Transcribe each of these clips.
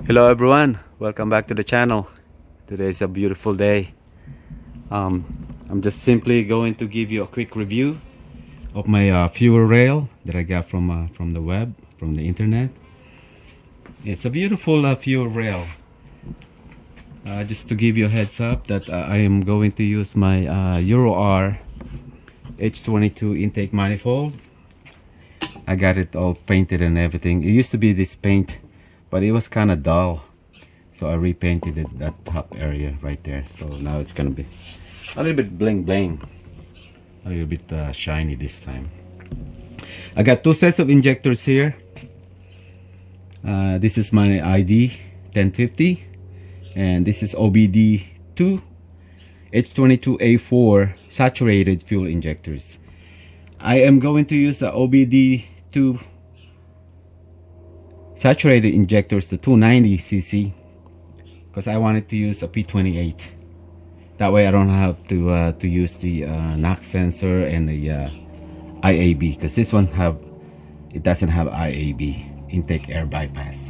Hello everyone, welcome back to the channel. Today is a beautiful day. I'm just simply going to give you a quick review of my fuel rail that I got from the web, from the internet. It's a beautiful fuel rail. Just to give you a heads up that I am going to use my Euro R H22 intake manifold. I got it all painted and everything. It used to be this paint, but it was kind of dull, so I repainted it, that top area right there. So now it's gonna be a little bit bling bling, a little bit shiny this time. I got two sets of injectors here. This is my ID 1050 and this is OBD2 H22A4 saturated fuel injectors. I am going to use the OBD2 saturated injectors, the 290cc, because I wanted to use a P28. That way I don't have to use the NOx sensor and the IAB, because this one doesn't have IAB, intake air bypass.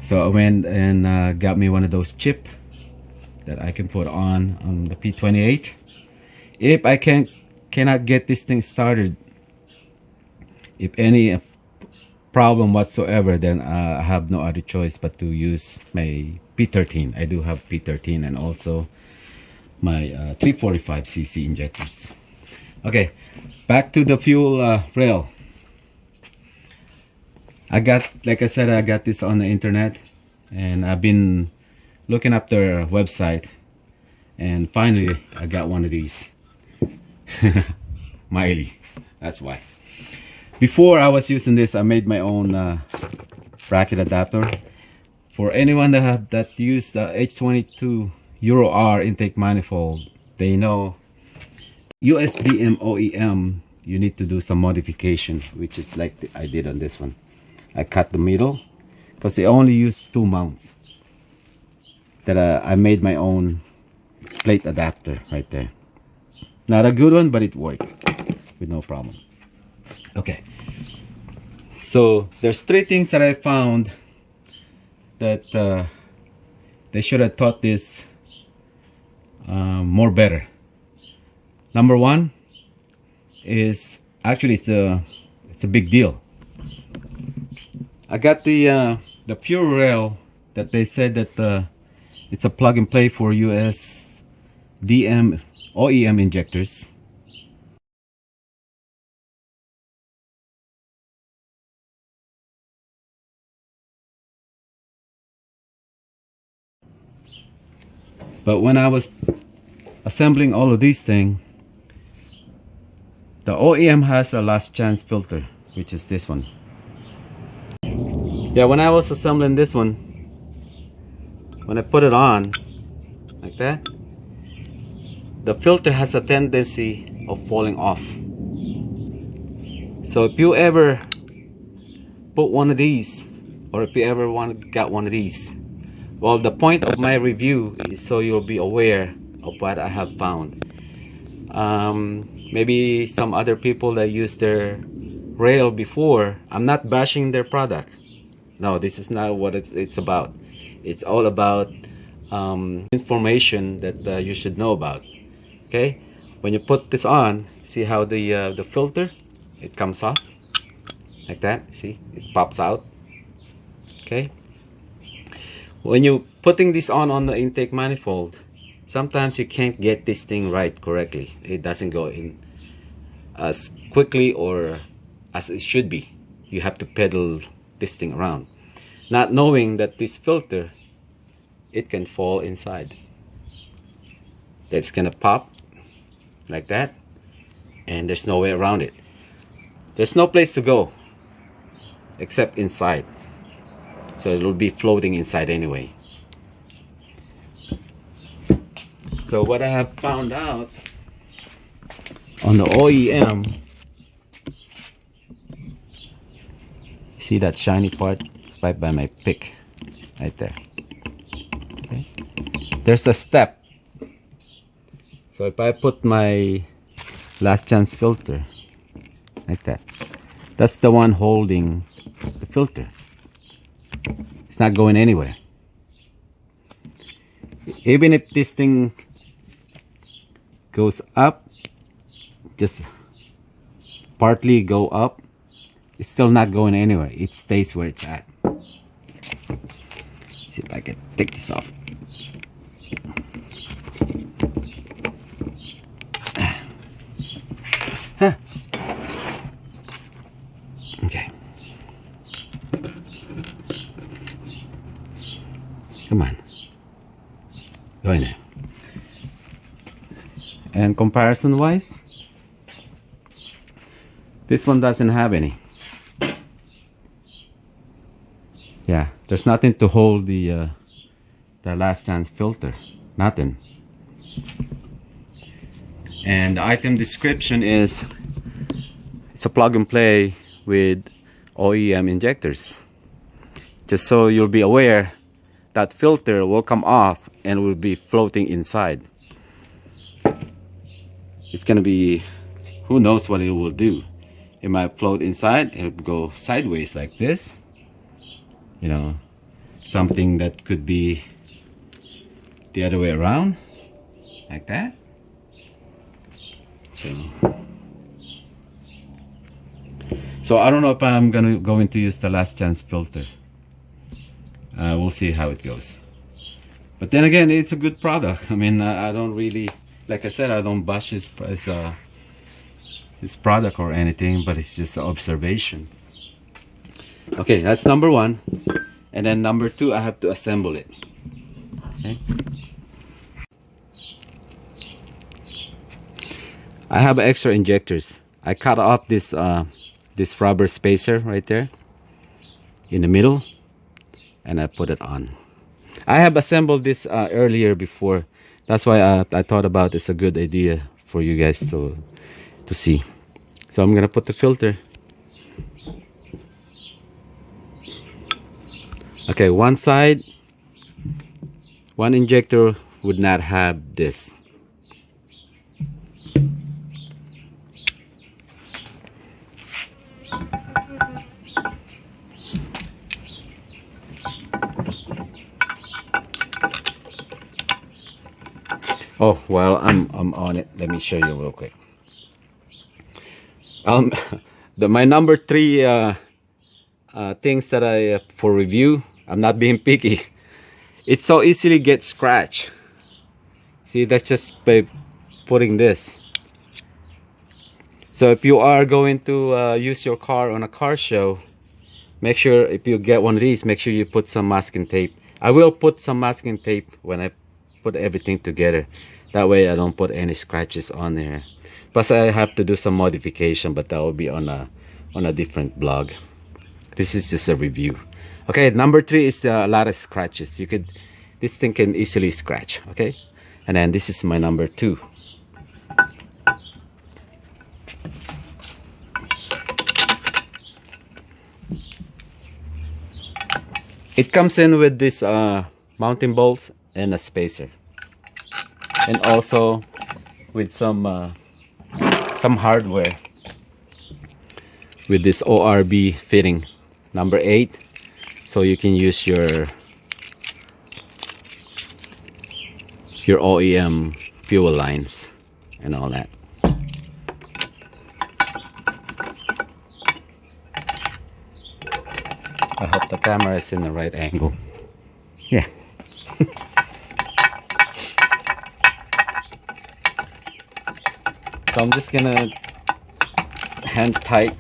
So I went and got me one of those chip that I can put on the P28. If I cannot get this thing started, if any problem whatsoever, then I have no other choice but to use my P13. I do have P13 and also my 345cc injectors. Okay, back to the fuel rail. Like I said, I got this on the internet and I've been looking up their website, and finally I got one of these. Miley, that's why. Before I was using this, I made my own bracket adapter. For anyone that used the H22 Euro R intake manifold, they know USDM OEM, you need to do some modification, which is like I did on this one. I cut the middle because they only use 2 mounts. That I made my own plate adapter right there. Not a good one, but it worked with no problem. Okay, so there's 3 things that I found that they should have taught this more better. Number 1 is actually it's a big deal. I got the fuel rail that they said that it's a plug and play for USDM OEM injectors. But when I was assembling all of these things, the OEM has a last chance filter, which is this one. Yeah, when I was assembling this one, when I put it on like that, the filter has a tendency of falling off. So if you ever put one of these, or if you ever got one of these, well, the point of my review is so you'll be aware of what I have found. Maybe some other people that use their rail before, I'm not bashing their product. No, this is not what it's about. It's all about information that you should know about. Okay, when you put this on, see how the filter, it comes off like that. See, it pops out. Okay, when you're putting this on the intake manifold, sometimes you can't get this thing right correctly. It doesn't go in as quickly or as it should be. You have to pedal this thing around, not knowing that this filter, it can fall inside. That's gonna pop like that, and there's no way around it. There's no place to go except inside, so it'll be floating inside anyway. So what I have found out on the OEM, see that shiny part right by my pick right there. Okay, there's a step. So if I put my last chance filter like that, that's the one holding the filter. It's not going anywhere. Even if this thing goes up, just partly go up, it's still not going anywhere. It stays where it's at. See if I can take this off. Okay. Come on. Go in there. And comparison wise, this one doesn't have any. Yeah, there's nothing to hold the last chance filter. Nothing. And the item description is it's a plug and play with OEM injectors. Just so you'll be aware, that filter will come off and will be floating inside. It's gonna be, who knows what it will do. It might float inside, it'll go sideways like this. You know, something that could be the other way around, like that. So I don't know if I'm going to use the last chance filter. We'll see how it goes. But then again, it's a good product. I mean, I don't really, like I said, I don't bash his product or anything, but it's just an observation. Okay, that's number one. And then number two, I have to assemble it. Okay. I have extra injectors. I cut off this this rubber spacer right there in the middle, and I put it on. I have assembled this earlier before. That's why I thought about it's a good idea for you guys to see. So I'm gonna put the filter. Okay, one side, one injector would not have this. Oh, while I'm on it, let me show you real quick. My number three things that I for review. I'm not being picky. It so easily gets scratched. See, that's just by putting this. So if you are going to use your car on a car show, make sure if you get one of these, make sure you put some masking tape. I will put some masking tape when I put everything together. That way I don't put any scratches on there. Plus I have to do some modification, but that will be on a different blog. This is just a review. Okay, number three is a lot of scratches. This thing can easily scratch. Okay, and then this is my number two. It comes in with this mounting bolts and a spacer, and also with some hardware with this ORB fitting number 8, so you can use your OEM fuel lines and all that. I hope the camera is in the right angle. Yeah. So I'm just gonna hand tight.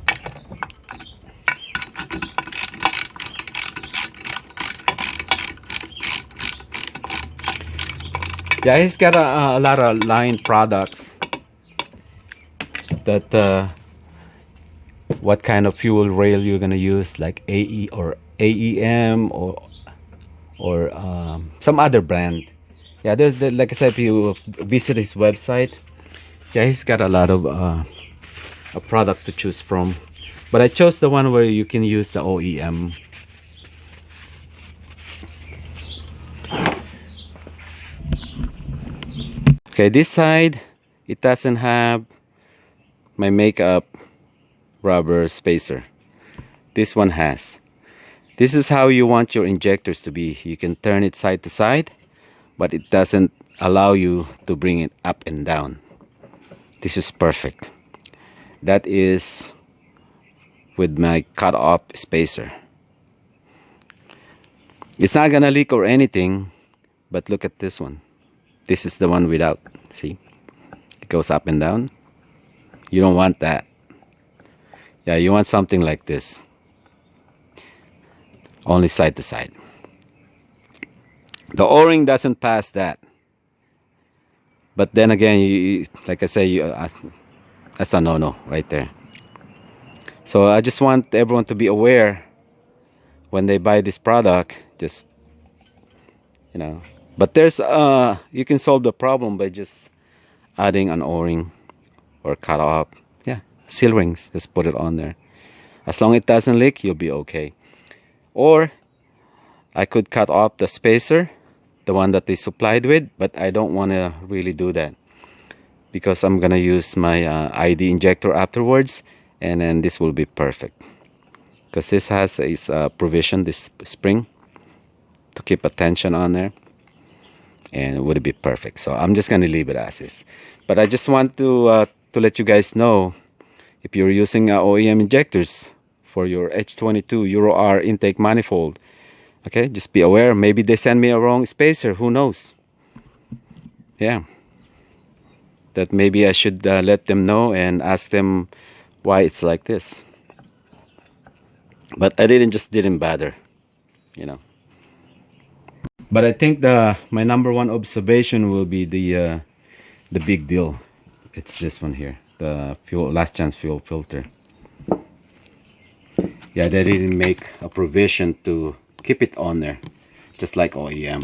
Yeah, he's got a lot of line products that what kind of fuel rail you're gonna use, like AE or AEM or some other brand. Yeah, there's like I said, if you visit his website, yeah, he's got a lot of a product to choose from. But I chose the one where you can use the OEM. Okay, this side, it doesn't have my makeup rubber spacer. This one has. This is how you want your injectors to be. You can turn it side to side, but it doesn't allow you to bring it up and down. This is perfect. That is with my cut-off spacer. It's not gonna leak or anything, but look at this one. This is the one without. See? It goes up and down. You don't want that. Yeah, you want something like this. Only side to side. The O-ring doesn't pass that. But then again, like I say, that's a no-no right there. So I just want everyone to be aware when they buy this product. Just, you know. But there's you can solve the problem by just adding an O-ring or cut off. Yeah, seal rings. Just put it on there. As long as it doesn't leak, you'll be okay. Or I could cut off the spacer, the one that they supplied with, but I don't want to really do that because I'm gonna use my ID injector afterwards, and then this will be perfect because this has a provision, this spring, to keep a tension on there, and it would be perfect. So I'm just gonna leave it as is. But I just want to let you guys know, if you're using OEM injectors for your H22 Euro R intake manifold, okay, just be aware. Maybe they send me a wrong spacer. Who knows? Yeah, that maybe I should let them know and ask them why it's like this. But I didn't bother, you know. But I think my number one observation will be the big deal. It's this one here, the last chance fuel filter. Yeah, they didn't make a provision to keep it on there, just like OEM.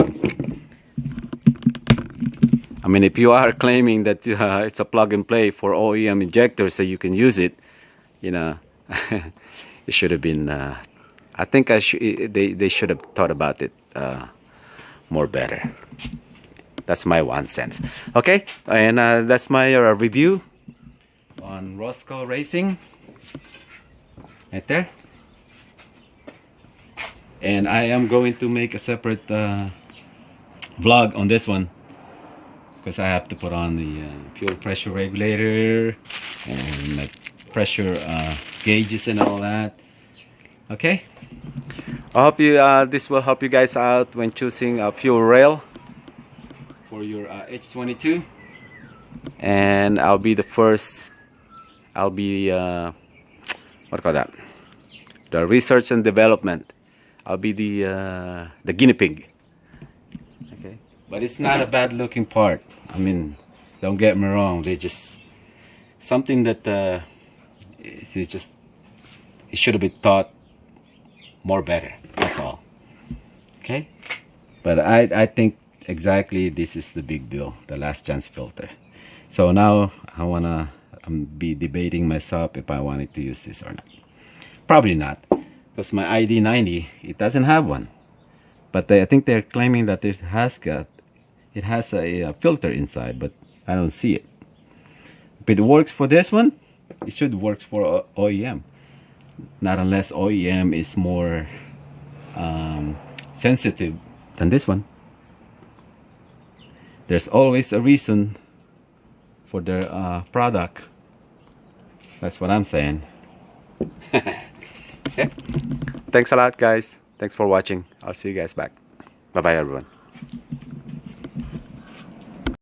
I mean, if you are claiming that it's a plug and play for OEM injectors so you can use it, you know, it should have been. I think they should have thought about it more better. That's my 1 cent. Okay, and that's my review on Rosko Racing. Right there. And I am going to make a separate vlog on this one because I have to put on the fuel pressure regulator and the pressure gauges and all that. Okay, I hope you this will help you guys out when choosing a fuel rail for your H22. And I'll be the first. I'll be what do you call that? The research and development. I'll be the guinea pig. Okay, but it's not a bad looking part. I mean, don't get me wrong. They just something that it should have been thought more better. That's all. Okay, but I think exactly this is the big deal, the last chance filter. So now I'm be debating myself if I wanted to use this or not. Probably not. Because my ID90, it doesn't have one, but I think they're claiming that it has a filter inside, but I don't see it. If it works for this one, it should work for OEM. Not unless OEM is more sensitive than this one. There's always a reason for their product. That's what I'm saying. Okay. Thanks a lot, guys. Thanks for watching. I'll see you guys back. Bye bye, everyone.